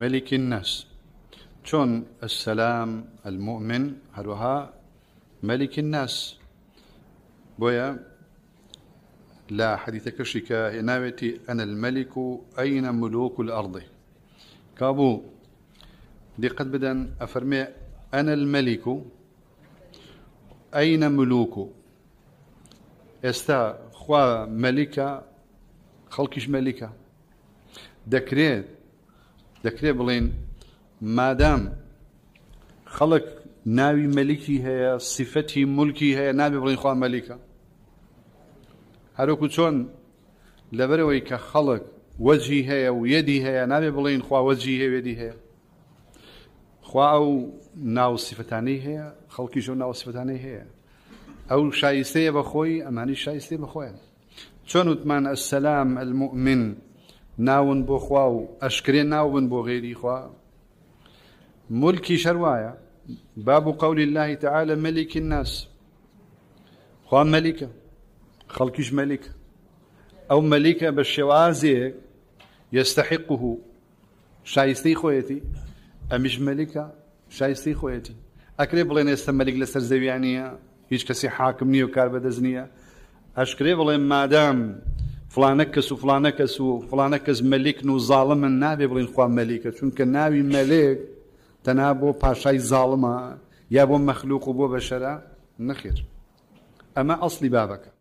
ملك الناس شون السلام المؤمن هروها ملك الناس بويا لا حديث كشكا ناوتي أنا الملك أين ملوك الأرض كابو دي قد بدن أفرمي أنا الملك أين ملوك استا خوا ملكة خلقش ملكة دكريت بلين مادام خلق ناوي ملكي هي صفتي ملكي هي نابي بلين خوا ملكة هروكو چون لبروي كخلق وجهي هي ويدي هي نابي بلين خوا وجهي هي ويدي هي خوا أو ناو صفتاني هي خلقي شو ناو صفتاني هي أو شايستي بخوي أماني شايستي بخوي شون وتمان السلام المؤمن ناون بو خوا أشكرين ناون بو غيري خوا ملكي شروايا باب قول الله تعالى ملك الناس خوا ملكة خلقش ملكة أو ملكة بالشوازيك يستحقه شايستي خويتي أمش ملكة شايستي خويتي أكري بلين يستملك لسر زويانية هيش كسي حاكمني وكار بدزنية أشكري بلين مادام فلانكس وفلانكس وفلانكس ملك نو ظالم النابي بلين خوا ملكة چونك نابي ملك تنابو باشاي ظالمة يابو مخلوق وبو بشرة نخير أما أصلي بابك